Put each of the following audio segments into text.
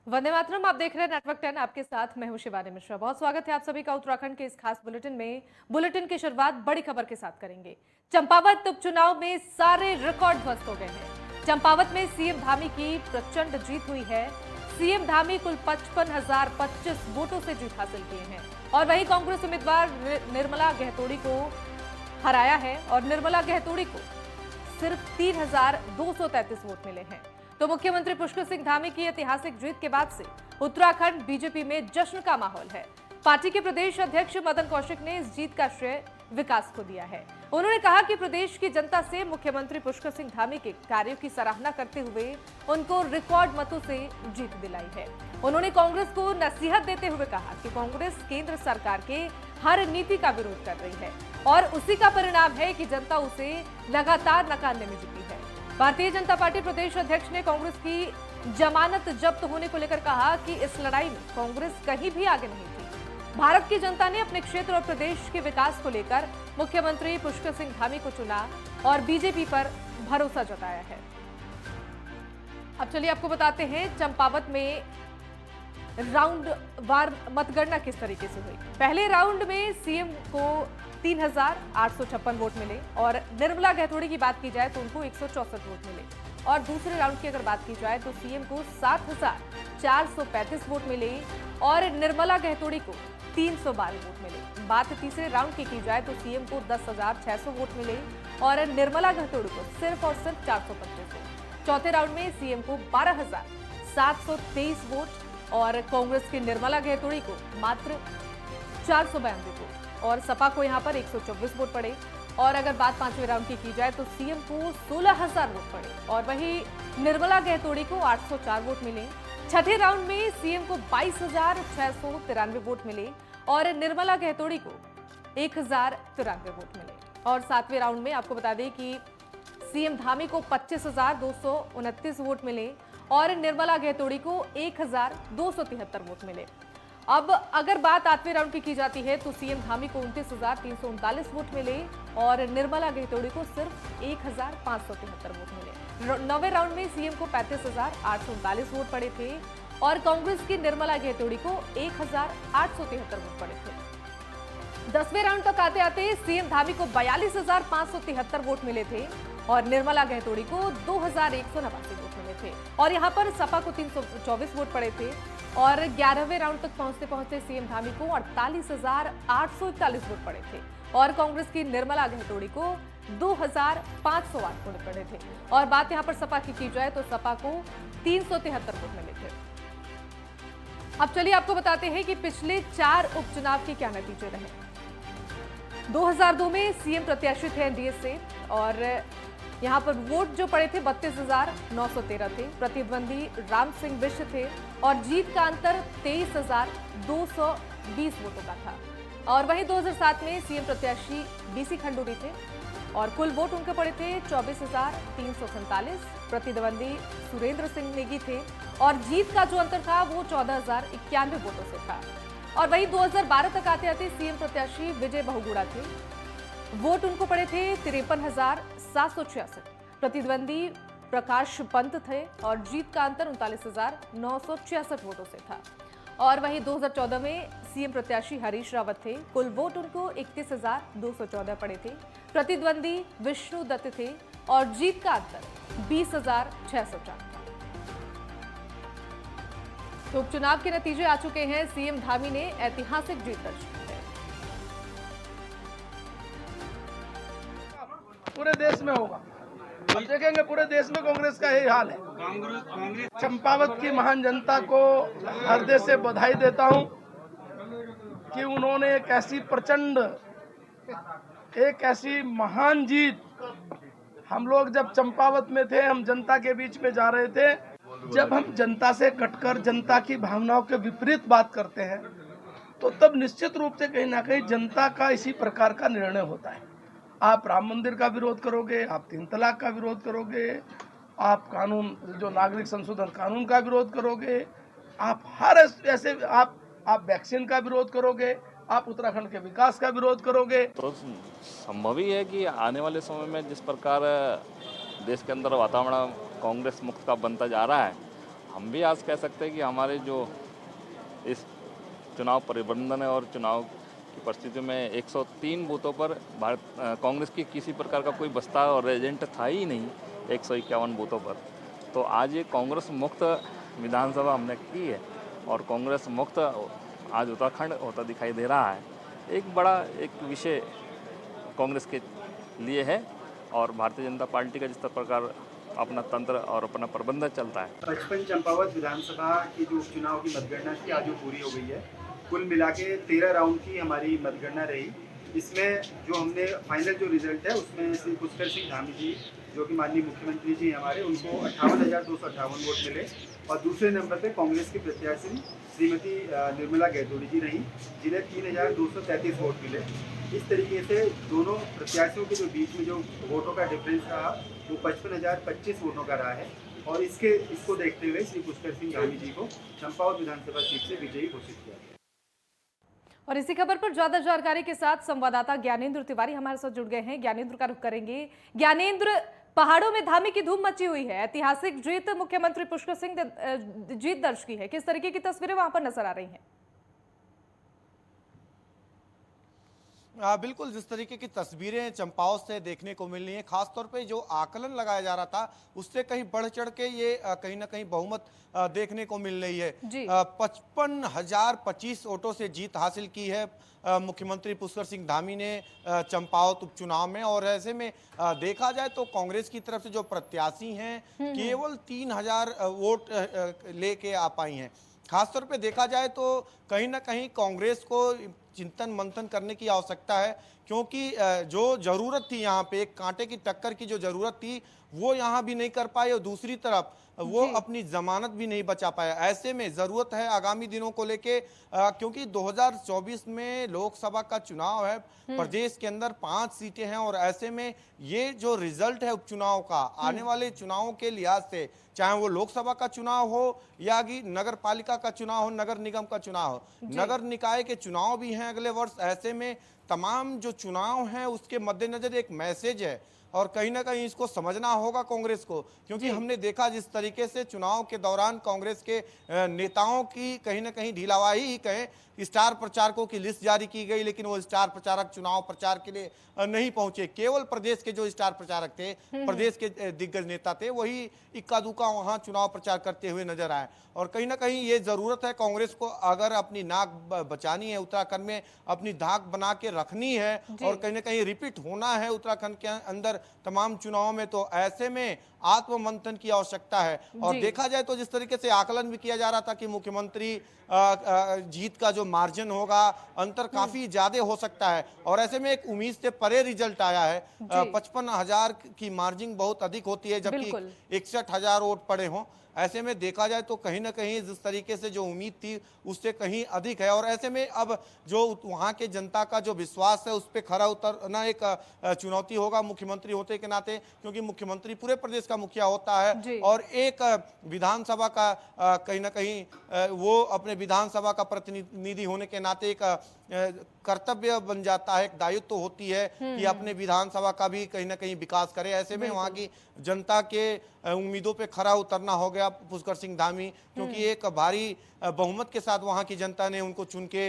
वंदे मातरम। आप देख रहे हैं नेटवर्क 10। आपके साथ मैं हूं शिवानी मिश्रा। बहुत स्वागत है आप सभी का उत्तराखंड के इस खास बुलेटिन में। बुलेटिन की शुरुआत बड़ी खबर के साथ करेंगे। चंपावत उपचुनाव में सारे रिकॉर्ड ध्वस्त हो गए हैं। चंपावत में सीएम धामी की प्रचंड जीत हुई है। सीएम धामी कुल 55,025 वोटों से जीत हासिल किए हैं और वहीं कांग्रेस उम्मीदवार निर्मला गहतोड़ी को हराया है और निर्मला गहतोड़ी को सिर्फ 3,233 वोट मिले हैं। तो मुख्यमंत्री पुष्कर सिंह धामी की ऐतिहासिक जीत के बाद से उत्तराखंड बीजेपी में जश्न का माहौल है। पार्टी के प्रदेश अध्यक्ष मदन कौशिक ने इस जीत का श्रेय विकास को दिया है। उन्होंने कहा कि प्रदेश की जनता से मुख्यमंत्री पुष्कर सिंह धामी के कार्यों की सराहना करते हुए उनको रिकॉर्ड मतों से जीत दिलाई है। उन्होंने कांग्रेस को नसीहत देते हुए कहा कि कांग्रेस केंद्र सरकार के हर नीति का विरोध कर रही है और उसी का परिणाम है कि जनता उसे लगातार नकारने में जुटी है। भारतीय जनता पार्टी प्रदेश अध्यक्ष ने कांग्रेस की जमानत जब्त होने को लेकर कहा कि इस लड़ाई में कांग्रेस कहीं भी आगे नहीं थी। भारत की जनता ने अपने क्षेत्र और प्रदेश के विकास को लेकर मुख्यमंत्री पुष्कर सिंह धामी को चुना और बीजेपी पर भरोसा जताया है। अब चलिए आपको बताते हैं चंपावत में राउंड वार मतगणना किस तरीके से हुई। पहले राउंड में सीएम को 3,856 वोट मिले और निर्मला गहतोड़ी की बात की जाए तो उनको 164 वोट मिले और दूसरे राउंड की अगर बात की जाए तो सीएम को 7,435 वोट मिले और निर्मला गहतोड़ी को 312 वोट मिले। बात तीसरे राउंड की जाए तो सीएम को 10,600 वोट मिले और निर्मला गहतोड़ी को सिर्फ और सिर्फ 425 वोट। चौथे राउंड में सीएम को 12,723 वोट और कांग्रेस की निर्मला गहतोड़ी को मात्र 492 वोट और सपा को यहां पर 124 वोट पड़े। और अगर बात पांचवें राउंड की जाए तो सीएम को 16,000 वोट पड़े और वहीं निर्मला गहतोड़ी को 804 वोट मिले। छठे राउंड में सीएम को 22,693 वोट मिले और निर्मला गहतोड़ी को 1,093 वोट मिले। और सातवें राउंड में आपको बता दें कि सीएम धामी को 25,229 वोट मिले और निर्मला गहतोड़ी को 1,273 वोट मिले। अब अगर बात आठवें राउंड की जाती है तो सीएम धामी को 29,339 वोट मिले और निर्मला गहतोड़ी को सिर्फ 1,573 वोट मिले। नौवें राउंड में सीएम को 35,839 वोट पड़े थे और कांग्रेस की निर्मला गहतोड़ी को 1,873 वोट पड़े थे। 10वें राउंड तक आते आते सीएम धामी को 42,573 वोट मिले थे और निर्मला गहतोड़ी को 2,189 वोट मिले थे और यहां पर सपा को 324 वोट पड़े थे और 11वें राउंड तक पहुंचते पहुंचते सीएम धामी को 48,841 वोट पड़े थे और कांग्रेस की निर्मला गहतोड़ी को 2,508 वोट पड़े थे। और बात यहां पर सपा की जाए तो सपा को 373 वोट मिले थे। अब चलिए आपको बताते हैं कि पिछले 4 उपचुनाव के क्या नतीजे रहे। 2002 में सीएम प्रत्याशी थे एनडीए से और यहां पर वोट जो पड़े थे 32,913 थे। प्रतिद्वंदी राम सिंह बिश्ट थे और जीत का अंतर 23,220 वोटों का था। और वहीं 2007 में सीएम प्रत्याशी बीसी खंडूरी थे और कुल वोट उनके पड़े थे 24,347। प्रतिद्वंदी सुरेंद्र सिंह नेगी थे और जीत का जो अंतर था वो 14,091 वोटों से था। और वहीं 2012 तक आते आते सीएम प्रत्याशी विजय बहुगुणा थे। वोट उनको पड़े थे 53,766। प्रतिद्वंदी प्रकाश पंत थे और जीत का अंतर 39,966 वोटों से था। और वहीं 2014 में सीएम प्रत्याशी हरीश रावत थे। कुल वोट उनको 31,214 पड़े थे। प्रतिद्वंदी विष्णु दत्त थे और जीत का अंतर 20,604 था। तो उपचुनाव के नतीजे आ चुके हैं। सीएम धामी ने ऐतिहासिक जीत दर्ज की है। पूरे देश में होगा, हम देखेंगे पूरे देश में कांग्रेस का यही हाल है। चंपावत की महान जनता को हृदय से बधाई देता हूं कि उन्होंने एक ऐसी प्रचंड, एक ऐसी महान जीत। हम लोग जब चंपावत में थे, हम जनता के बीच में जा रहे थे, जब हम जनता से कटकर जनता की भावनाओं के विपरीत बात करते हैं तो तब निश्चित रूप से कहीं ना कहीं जनता का इसी प्रकार का निर्णय होता है। आप राम मंदिर का विरोध करोगे, आप 3 तलाक का विरोध करोगे, आप कानून जो नागरिक संशोधन कानून का विरोध करोगे, आप हर ऐसे आप वैक्सीन का विरोध करोगे, आप उत्तराखंड के विकास का विरोध करोगे। तो संभव ही है कि आने वाले समय में जिस प्रकार देश के अंदर वातावरण कांग्रेस मुक्त का बनता जा रहा है, हम भी आज कह सकते हैं कि हमारे जो इस चुनाव प्रबंधन है और चुनाव की परिस्थिति में 103 बूथों पर कांग्रेस की किसी प्रकार का कोई बसता और एजेंट था ही नहीं 151 बूथों पर। तो आज ये कांग्रेस मुक्त विधानसभा हमने की है और कांग्रेस मुक्त आज उत्तराखंड होता दिखाई दे रहा है। एक बड़ा एक विषय कांग्रेस के लिए है और भारतीय जनता पार्टी का जिस प्रकार अपना तंत्र और अपना प्रबंधन चलता है। 55 चंपावत विधानसभा की जो उपचुनाव की मतगणना थी आज वो पूरी हो गई है। कुल मिला के 13 राउंड की हमारी मतगणना रही। इसमें जो हमने फाइनल जो रिजल्ट है उसमें श्री पुष्कर सिंह धामी जी जो कि माननीय मुख्यमंत्री जी हमारे, उनको 58,258 वोट मिले और दूसरे नंबर पे कांग्रेस के प्रत्याशी श्रीमती निर्मला गैतोड़ी जी रहीं जिन्हें 3,233 वोट मिले। इस तरीके से दोनों प्रत्याशियों के जो बीच में जो वोटों का डिफरेंस रहा वो 55,025 वोटों का रहा है और इसको देखते हुए श्री पुष्कर सिंह धामी जी को चंपावत विधानसभा सीट से विजयी घोषित किया। और इसी खबर पर ज्यादा जानकारी के साथ संवाददाता ज्ञानेंद्र तिवारी हमारे साथ जुड़ गए हैं। ज्ञानेंद्र का रुख करेंगे। ज्ञानेंद्र, पहाड़ों में धामी की धूम मची हुई है, ऐतिहासिक जीत मुख्यमंत्री पुष्कर सिंह ने जीत दर्ज की है। किस तरीके की तस्वीरें वहां पर नजर आ रही हैं? बिल्कुल, जिस तरीके की तस्वीरें चंपावत से देखने को मिल रही हैं, खासतौर पे जो आकलन लगाया जा रहा था उससे कहीं बढ़ चढ़ के ये कहीं ना कहीं बहुमत देखने को मिल रही है। 55,025 वोटों से जीत हासिल की है मुख्यमंत्री पुष्कर सिंह धामी ने चंपावत उपचुनाव में। और ऐसे में देखा जाए तो कांग्रेस की तरफ से जो प्रत्याशी हैं केवल 3,000 वोट लेके आ पाई हैं। खासतौर पे देखा जाए तो कहीं ना कहीं कांग्रेस को चिंतन मंथन करने की आवश्यकता है, क्योंकि जो जरूरत थी यहाँ पे एक कांटे की टक्कर की जो जरूरत थी वो यहाँ भी नहीं कर पाए और दूसरी तरफ वो अपनी जमानत भी नहीं बचा पाया। ऐसे में जरूरत है आगामी दिनों को लेके, क्योंकि 2024 में लोकसभा का चुनाव है, प्रदेश के अंदर 5 सीटें हैं और ऐसे में ये जो रिजल्ट है उपचुनाव का आने वाले चुनावों के लिहाज से, चाहे वो लोकसभा का चुनाव हो या कि नगर पालिका का चुनाव हो, नगर निगम का चुनाव हो, नगर निकाय के चुनाव भी हैं अगले वर्ष। ऐसे में तमाम जो चुनाव हैं उसके मद्देनजर एक मैसेज है और कहीं ना कहीं इसको समझना होगा कांग्रेस को, क्योंकि हमने देखा जिस तरीके से चुनाव के दौरान कांग्रेस के नेताओं की कहीं ना कहीं ढीलावाही ही कहें, स्टार प्रचारकों की लिस्ट जारी की गई लेकिन वो स्टार प्रचारक चुनाव प्रचार के लिए नहीं पहुंचे। केवल प्रदेश के जो स्टार प्रचारक थे, प्रदेश के दिग्गज नेता थे, वही इक्का दुक्का वहां चुनाव प्रचार करते हुए नजर आए। और कहीं ना कहीं ये जरूरत है कांग्रेस को, अगर अपनी नाक बचानी है, उत्तराखंड में अपनी धाक बना के रखनी है और कहीं ना कहीं रिपीट होना है उत्तराखंड के अंदर तमाम चुनाव में, तो ऐसे में आत्ममंथन की आवश्यकता है। और देखा जाए तो जिस तरीके से आकलन भी किया जा रहा था कि मुख्यमंत्री जीत का जो मार्जिन होगा अंतर काफी ज्यादा हो सकता है और ऐसे में एक उम्मीद से परे रिजल्ट आया है। 55,000 की मार्जिन बहुत अधिक होती है जबकि 61,000 वोट पड़े हों। ऐसे में देखा जाए तो कहीं ना कहीं जिस तरीके से जो उम्मीद थी उससे कहीं अधिक है और ऐसे में अब जो वहाँ के जनता का जो विश्वास है उस पर खरा उतरना एक चुनौती होगा मुख्यमंत्री होते के नाते, क्योंकि मुख्यमंत्री पूरे प्रदेश का मुखिया होता है और एक विधानसभा का कहीं ना कहीं वो अपने विधानसभा का प्रतिनिधि होने के नाते एक कर्तव्य बन जाता है, एक दायित्व तो होती है कि अपने विधानसभा का भी कहीं ना कहीं विकास करे। ऐसे में वहाँ की जनता के उम्मीदों पे खरा उतरना हो गया पुष्कर सिंह धामी, क्योंकि एक भारी बहुमत के साथ वहाँ की जनता ने उनको चुन के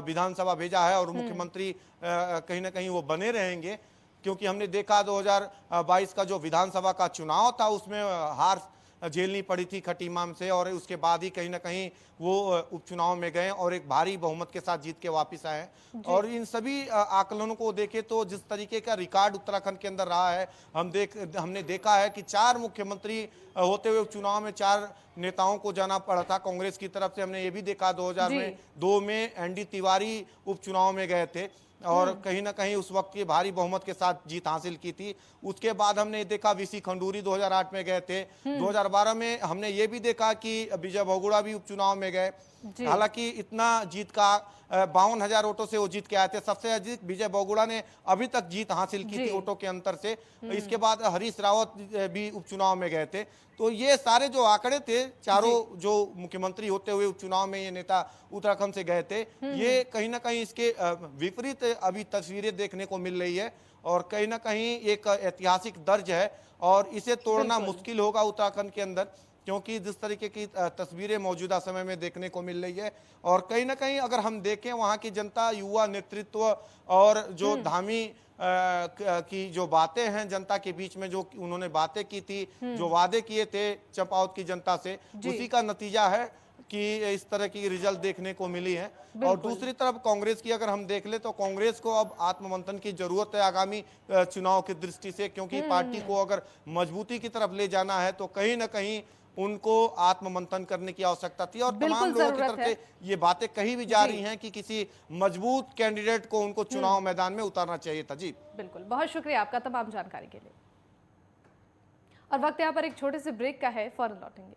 विधानसभा भेजा है और मुख्यमंत्री कहीं ना कहीं वो बने रहेंगे, क्योंकि हमने देखा 2022 का जो विधानसभा का चुनाव था उसमें हार झेलनी पड़ी थी खटीमाम से और उसके बाद ही कहीं ना कहीं वो उपचुनाव में गए और एक भारी बहुमत के साथ जीत के वापस आए। और इन सभी आकलनों को देखें तो जिस तरीके का रिकॉर्ड उत्तराखंड के अंदर रहा है, हमने देखा है कि 4 मुख्यमंत्री होते हुए उपचुनाव में 4 नेताओं को जाना पड़ा था कांग्रेस की तरफ से। हमने ये भी देखा 2002 में एनडी तिवारी उपचुनाव में गए थे और कहीं ना कहीं उस वक्त की भारी बहुमत के साथ जीत हासिल की थी। उसके बाद हमने देखा वीसी खंडूरी 2008 में गए थे। 2012 में हमने ये भी देखा कि विजय बहुगुणा भी उपचुनाव में गए, हालांकि इतना जीत का 52,000 वोटों से वो जीत के आए थे। सबसे अधिक विजय बहुगुणा ने अभी तक जीत हासिल की थी वोटों के अंतर से। इसके बाद हरीश रावत भी उपचुनाव में गए थे। तो ये सारे जो आंकड़े थे, चारों जो मुख्यमंत्री होते हुए उपचुनाव में ये नेता उत्तराखंड से गए थे, ये कहीं ना कहीं इसके विपरीत अभी तस्वीरें देखने को मिल रही है और कहीं ना कहीं एक ऐतिहासिक दर्ज है और इसे तोड़ना मुश्किल होगा उत्तराखंड के अंदर, क्योंकि जिस तरीके की तस्वीरें मौजूदा समय में देखने को मिल रही है और कहीं ना कहीं अगर हम देखें वहाँ की जनता, युवा नेतृत्व और जो धामी की जो बातें हैं जनता के बीच में, जो उन्होंने बातें की थी, जो वादे किए थे चंपावत की जनता से, उसी का नतीजा है कि इस तरह की रिजल्ट देखने को मिली है। और दूसरी तरफ कांग्रेस की अगर हम देख ले तो कांग्रेस को अब आत्ममंथन की जरूरत है आगामी चुनाव की दृष्टि से, क्योंकि पार्टी को अगर मजबूती की तरफ ले जाना है तो कहीं ना कहीं उनको आत्ममंथन करने की आवश्यकता थी। और तमाम लोगों की तरफ से ये बातें कही भी जा रही हैं कि किसी मजबूत कैंडिडेट को उनको चुनाव मैदान में उतारना चाहिए था। जी बिल्कुल, बहुत शुक्रिया आपका तमाम जानकारी के लिए। और वक्त यहाँ पर एक छोटे से ब्रेक का है, फौरन लौटेंगे।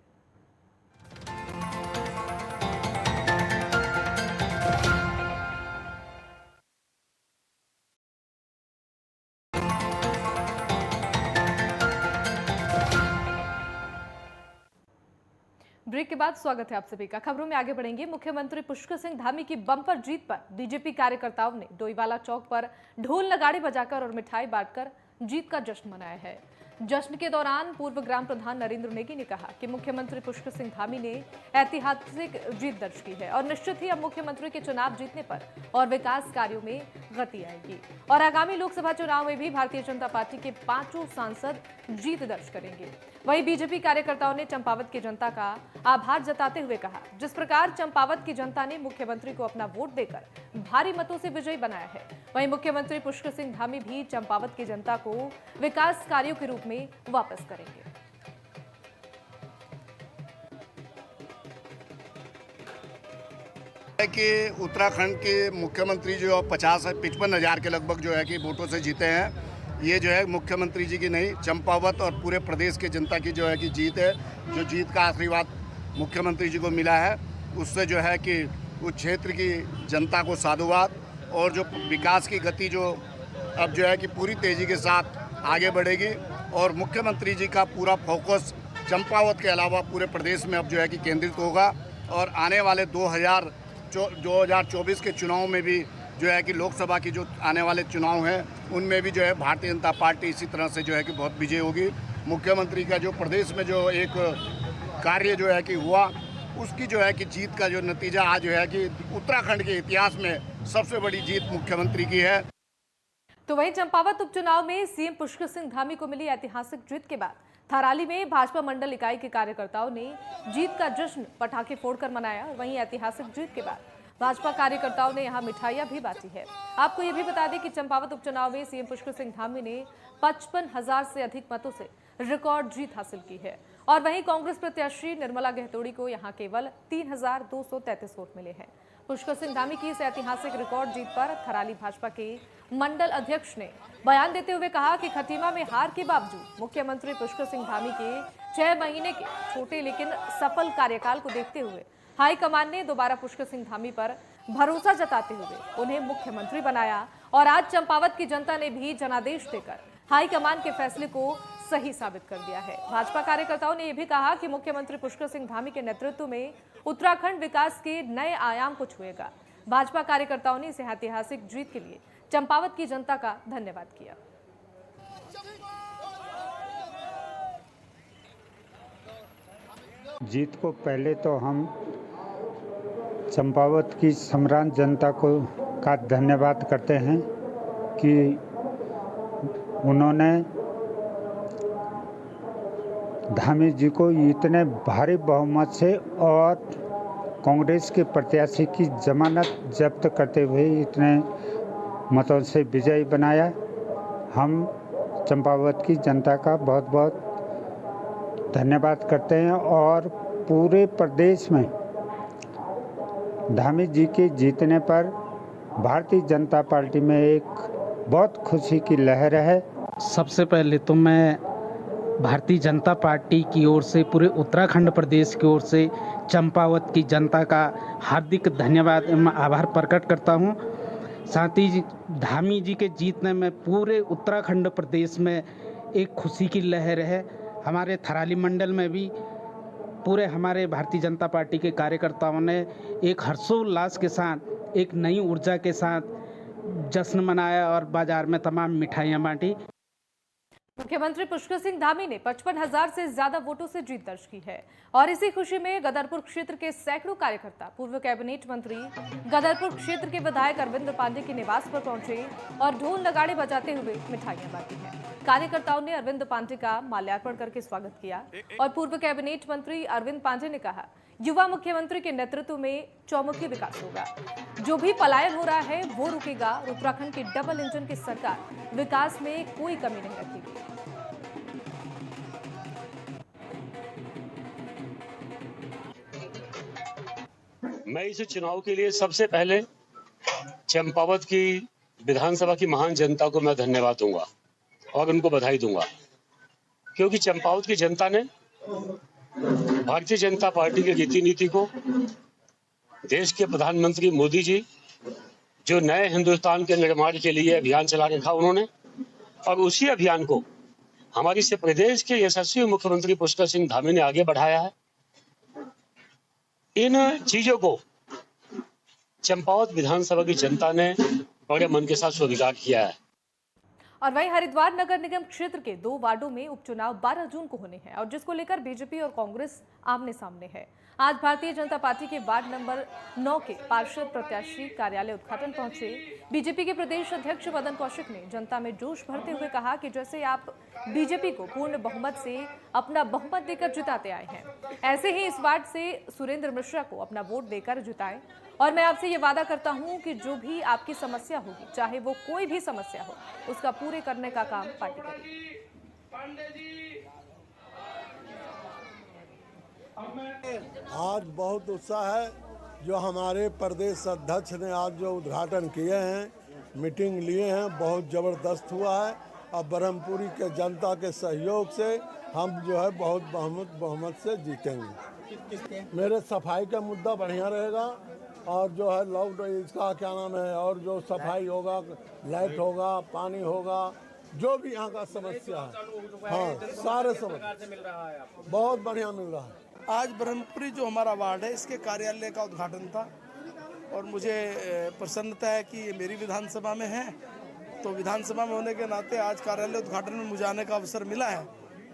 ब्रेक के बाद स्वागत है आप सभी का। खबरों में आगे बढ़ेंगे। मुख्यमंत्री पुष्कर सिंह धामी की बम्पर जीत पर बीजेपी कार्यकर्ताओं ने डोईवाला चौक पर ढोल नगाड़े बजाकर और मिठाई बांटकर जीत का जश्न मनाया है। जश्न के दौरान पूर्व ग्राम प्रधान नरेंद्र नेगी ने कहा कि मुख्यमंत्री पुष्कर सिंह धामी ने ऐतिहासिक जीत दर्ज की है और निश्चित ही अब मुख्यमंत्री के चुनाव जीतने पर और विकास कार्यों में गति आएगी और आगामी लोकसभा चुनाव में भी भारतीय जनता पार्टी के 5 सांसद जीत दर्ज करेंगे। वहीं बीजेपी कार्यकर्ताओं ने चंपावत की जनता का आभार जताते हुए कहा, जिस प्रकार चंपावत की जनता ने मुख्यमंत्री को अपना वोट देकर भारी मतों से विजयी बनाया है, वहीं मुख्यमंत्री पुष्कर सिंह धामी भी चंपावत की जनता को विकास कार्यों के रूप में वापस करेंगे। है कि उत्तराखंड के मुख्यमंत्री जो 55 हजार के लगभग जो है कि वोटों से जीते हैं। ये जो है मुख्यमंत्री जी की नहीं, चंपावत और पूरे प्रदेश के जनता की जो है कि जीत है। जो जीत का आशीर्वाद मुख्यमंत्री जी को मिला है उससे जो है कि उस क्षेत्र की जनता को साधुवाद और जो विकास की गति जो अब जो है कि पूरी तेज़ी के साथ आगे बढ़ेगी और मुख्यमंत्री जी का पूरा फोकस चंपावत के अलावा पूरे प्रदेश में अब जो है कि केंद्रित होगा और आने वाले 2024 के चुनाव में भी जो है कि लोकसभा की जो आने वाले चुनाव हैं उनमें भी जो है भारतीय जनता पार्टी इसी तरह से जो है कि बहुत विजयी होगी। मुख्यमंत्री का जो प्रदेश में जो एक कार्य जो है कि हुआ उसकी जो है कि जीत का जो नतीजा आज जो है कि उत्तराखंड के इतिहास में सबसे बड़ी जीत मुख्यमंत्री की है। तो वहीं चंपावत उपचुनाव में सीएम पुष्कर सिंह धामी को मिली ऐतिहासिक जीत के बाद थराली में भाजपा मंडल इकाई के कार्यकर्ताओं ने जीत का जश्न पटाखे फोड़कर मनाया। वहीं ऐतिहासिक जीत के बाद भाजपा कार्यकर्ताओं ने यहां मिठाइयां भी बांटी है। आपको यह भी बता दें कि चंपावत उपचुनाव में सीएम पुष्कर सिंह धामी ने 55,000 से अधिक मतों से रिकॉर्ड जीत हासिल की है और वहीं कांग्रेस प्रत्याशी निर्मला गहतोड़ी को यहां केवल 3,233 वोट मिले हैं। पुष्कर सिंह धामी की इस ऐतिहासिक रिकॉर्ड जीत पर थराली भाजपा के मंडल अध्यक्ष ने बयान देते हुए कहा कि खटीमा में हार के बावजूद मुख्यमंत्री पुष्कर सिंह धामी के 6 महीने के छोटे लेकिन सफल कार्यकाल को देखते हुए हाईकमान ने दोबारा पुष्कर सिंह धामी पर भरोसा जताते हुए उन्हें मुख्यमंत्री बनाया और आज चंपावत की जनता ने भी जनादेश देकर हाईकमान के फैसले को सही साबित कर दिया है। भाजपा कार्यकर्ताओं ने यह भी कहा कि मुख्यमंत्री पुष्कर सिंह धामी के नेतृत्व में उत्तराखंड विकास के नए आयाम को छुएगा। भाजपा कार्यकर्ताओं ने इस ऐतिहासिक जीत के लिए चंपावत की जनता का धन्यवाद किया। जीत को पहले तो हम चंपावत की सम्रांत जनता को का धन्यवाद करते हैं कि उन्होंने धामी जी को इतने भारी बहुमत से और कांग्रेस के प्रत्याशी की जमानत जब्त करते हुए इतने मतों से विजयी बनाया। हम चंपावत की जनता का बहुत बहुत धन्यवाद करते हैं और पूरे प्रदेश में धामी जी के जीतने पर भारतीय जनता पार्टी में एक बहुत खुशी की लहर है। सबसे पहले तो मैं भारतीय जनता पार्टी की ओर से पूरे उत्तराखंड प्रदेश की ओर से चंपावत की जनता का हार्दिक धन्यवाद एवं आभार प्रकट करता हूं। साथ ही धामी जी के जीतने में पूरे उत्तराखंड प्रदेश में एक खुशी की लहर है। हमारे थराली मंडल में भी पूरे हमारे भारतीय जनता पार्टी के कार्यकर्ताओं ने एक हर्षोल्लास के साथ एक नई ऊर्जा के साथ जश्न मनाया और बाजार में तमाम मिठाइयाँ बांटी। मुख्यमंत्री पुष्कर सिंह धामी ने 55,000 से ज्यादा वोटों से जीत दर्ज की है और इसी खुशी में गदरपुर क्षेत्र के सैकड़ों कार्यकर्ता पूर्व कैबिनेट मंत्री गदरपुर क्षेत्र के विधायक अरविंद पांडे के निवास पर पहुंचे और ढोल नगाड़े बजाते हुए मिठाइयां बांटी हैं। कार्यकर्ताओं ने अरविंद पांडे का माल्यार्पण करके स्वागत किया और पूर्व कैबिनेट मंत्री अरविंद पांडे ने कहा, युवा मुख्यमंत्री के नेतृत्व में चौमुखी विकास होगा। जो भी पलायन हो रहा है वो रुकेगा। उत्तराखंड की डबल इंजन की सरकार विकास में कोई कमी नहीं रखेगी। मैं इस चुनाव के लिए सबसे पहले चंपावत की विधानसभा की महान जनता को मैं धन्यवाद दूंगा और उनको बधाई दूंगा, क्योंकि चंपावत की जनता ने भारतीय जनता पार्टी की रीति नीति को, देश के प्रधानमंत्री मोदी जी जो नए हिंदुस्तान के निर्माण के लिए अभियान चला रखा उन्होंने, और उसी अभियान को हमारी से प्रदेश के यशस्वी मुख्यमंत्री पुष्कर सिंह धामी ने आगे बढ़ाया है। इन चीजों को चंपावत विधानसभा की जनता ने बड़े मन के साथ स्वीकार किया है। और वहीं हरिद्वार नगर निगम क्षेत्र के 2 वार्डों में उपचुनाव 12 जून को होने हैं और जिसको लेकर बीजेपी और कांग्रेस आमने सामने है। आज भारतीय जनता पार्टी के वार्ड नंबर 9 के पार्षद प्रत्याशी कार्यालय उद्घाटन पहुंचे। बीजेपी के प्रदेश अध्यक्ष मदन कौशिक ने जनता में जोश भरते हुए कहा कि जैसे आप बीजेपी को पूर्ण बहुमत से अपना बहुमत देकर जिताते आए हैं, ऐसे ही इस वार्ड से सुरेंद्र मिश्रा को अपना वोट देकर जिताएं और मैं आपसे ये वादा करता हूं कि जो भी आपकी समस्या होगी, चाहे वो कोई भी समस्या हो, उसका पूरे करने का काम पार्टी करेगी। आज बहुत उत्साह है। जो हमारे प्रदेश अध्यक्ष ने आज जो उद्घाटन किए हैं, मीटिंग लिए हैं, बहुत ज़बरदस्त हुआ है और ब्रह्मपुरी के जनता के सहयोग से हम जो है बहुत बहुमत से जीतेंगे। मेरे सफाई का मुद्दा बढ़िया रहेगा और जो है लॉकडाउन इसका क्या नाम है, और जो सफाई होगा, लाइट होगा, पानी होगा, जो भी यहाँ का समस्या है, हाँ सारे समस्या बहुत बढ़िया मिल रहा है। आज ब्रह्मपुरी जो हमारा वार्ड है, इसके कार्यालय का उद्घाटन था और मुझे प्रसन्नता है कि ये मेरी विधानसभा में है। तो विधानसभा में होने के नाते आज कार्यालय उद्घाटन में मुझे आने का अवसर मिला है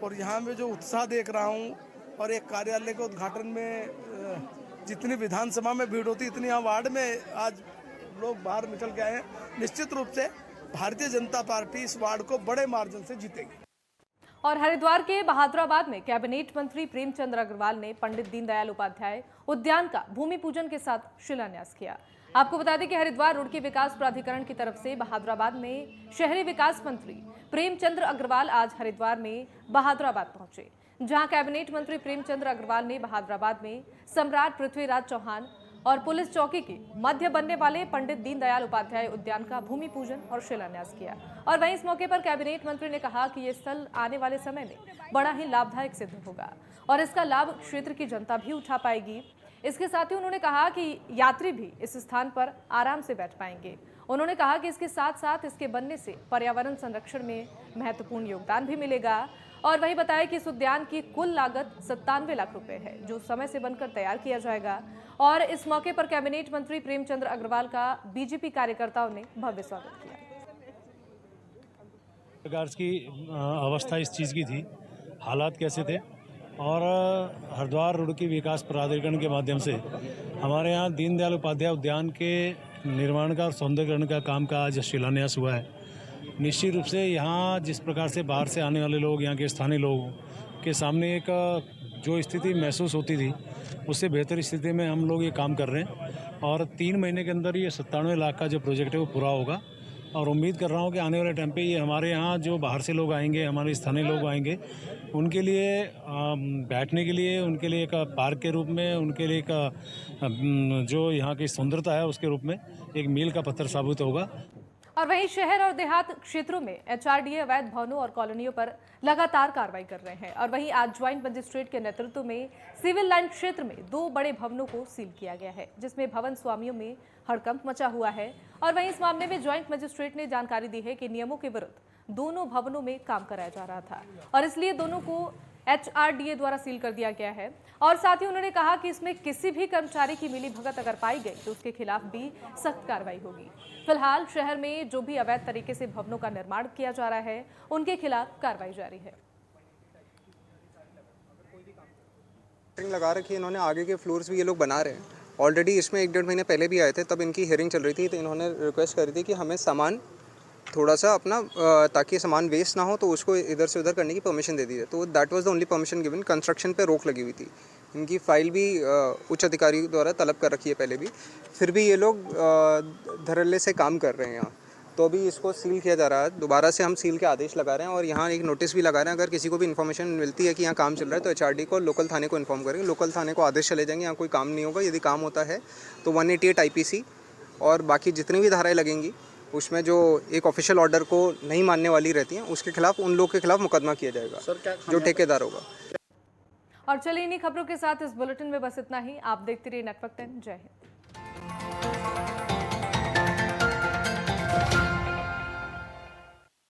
और यहाँ में जो उत्साह देख रहा हूँ और एक कार्यालय के उद्घाटन में जितनी विधानसभा में भीड़ होती इतनी यहाँ वार्ड में आज लोग बाहर निकल के आए हैं। निश्चित रूप से भारतीय जनता पार्टी इस वार्ड को बड़े मार्जिन से जीतेगी। और हरिद्वार के बहादुराबाद में कैबिनेट मंत्री प्रेमचंद अग्रवाल ने पंडित दीनदयाल उपाध्याय उद्यान का भूमि पूजन के साथ शिलान्यास किया। आपको बता दें कि हरिद्वार रुड़की विकास प्राधिकरण की तरफ से बहादुराबाद में शहरी विकास मंत्री प्रेमचंद अग्रवाल आज हरिद्वार में बहादुराबाद पहुंचे, जहां कैबिनेट मंत्री प्रेमचंद अग्रवाल ने बहादुराबाद में सम्राट पृथ्वीराज चौहान और पुलिस चौकी के मध्य बनने वाले पंडित दीनदयाल उपाध्याय उद्यान का भूमि पूजन और शिलान्यास किया। और वहीं इस मौके पर कैबिनेट मंत्री ने कहा कि ये स्थल आने वाले समय में बड़ा ही लाभदायक सिद्ध होगा और इसका लाभ क्षेत्र की जनता भी उठा पाएगी। इसके साथ ही उन्होंने कहा कि यात्री भी इस स्थान पर आराम से बैठ पाएंगे। उन्होंने कहा कि इसके साथ साथ इसके बनने से पर्यावरण संरक्षण में महत्वपूर्ण योगदान भी मिलेगा और वही बताया कि इस उद्यान की कुल लागत 97 लाख रुपए है, जो समय से बनकर तैयार किया जाएगा। और इस मौके पर कैबिनेट मंत्री प्रेमचंद अग्रवाल का बीजेपी कार्यकर्ताओं ने भव्य स्वागत किया। प्रकार की अवस्था इस चीज़ की थी, हालात कैसे थे, और हरिद्वार रुड़की विकास प्राधिकरण के माध्यम से हमारे यहाँ दीनदयाल उपाध्याय उद्यान के निर्माण का और सौंदर्यीकरण का काम का आज शिलान्यास हुआ है। निश्चित रूप से यहाँ जिस प्रकार से बाहर से आने वाले लोग, यहाँ के स्थानीय लोगों के सामने एक जो स्थिति महसूस होती थी, उससे बेहतर स्थिति में हम लोग ये काम कर रहे हैं और 3 महीने के अंदर ये 97 लाख का जो प्रोजेक्ट है वो पूरा होगा। और उम्मीद कर रहा हूँ कि आने वाले टाइम पे ये हमारे यहाँ जो बाहर से लोग आएंगे, हमारे स्थानीय लोग आएंगे, उनके लिए बैठने के लिए, उनके लिए एक पार्क के रूप में, उनके लिए एक जो यहाँ की सुंदरता है उसके रूप में एक मील का पत्थर साबित होगा। और वहीं शहर और देहात क्षेत्रों में एचआरडीए अवैध भवनों और कॉलोनियों पर लगातार कार्रवाई कर रहे हैं और वहीं आज ज्वाइंट मजिस्ट्रेट के नेतृत्व में सिविल लाइन क्षेत्र में 2 बड़े भवनों को सील किया गया है, जिसमें भवन स्वामियों में हड़कंप मचा हुआ है। और वहीं इस मामले में ज्वाइंट मजिस्ट्रेट ने जानकारी दी है कि नियमों के विरुद्ध दोनों भवनों में काम कराया जा रहा था और इसलिए दोनों को HRDA द्वारा सील कर दिया गया है। और साथ ही उन्होंने कहा कि इसमें किसी भी कर्मचारी की मिलीभगत अगर पाई गई तो उसके खिलाफ भी सख्त कार्रवाई होगी। फिलहाल शहर में जो भी अवैध तरीके से भवनों का निर्माण किया जा रहा है उनके खिलाफ कार्रवाई जारी है। लगा रखी है इन्होंने, आगे के फ्लोर्स भी ये लोग बना रहे हैं। ऑलरेडी इसमें 1-1.5 महीने पहले भी आए थे, तब इनकी हियरिंग चल रही थी, तो इन्होंने रिक्वेस्ट करी थी कि हमें सामान थोड़ा सा अपना ताकि सामान वेस्ट ना हो तो उसको इधर से उधर करने की परमिशन दे दी है। तो that was the only permission given. Construction पे रोक लगी हुई थी। इनकी फाइल भी उच्च अधिकारी द्वारा तलब कर रखी है पहले भी, फिर भी ये लोग धड़ल्ले से काम कर रहे हैं यहाँ। तो अभी इसको सील किया जा रहा है। दोबारा से हम सील के आदेश लगा रहे हैं और यहाँ एक नोटिस भी लगा रहे हैं। अगर किसी को भी इन्फॉर्मेशन मिलती है कि यहाँ काम चल रहा है तो HRD को, लोकल थाने को इन्फॉर्म करेंगे। लोकल थाने को आदेश चले जाएंगे, यहाँ कोई काम नहीं होगा। यदि काम होता है तो 188 IPC और बाकी जितनी भी धाराएं लगेंगी उसमें जो एक ऑफिशियल ऑर्डर को नहीं मानने वाली रहती हैं उसके खिलाफ, उन लोगों के खिलाफ मुकदमा किया जाएगा जो ठेकेदार होगा। और चलिए इन्हीं खबरों के साथ इस बुलेटिन में बस इतना ही। आप देखते रहिए नेटवर्क 10। जय हिंद।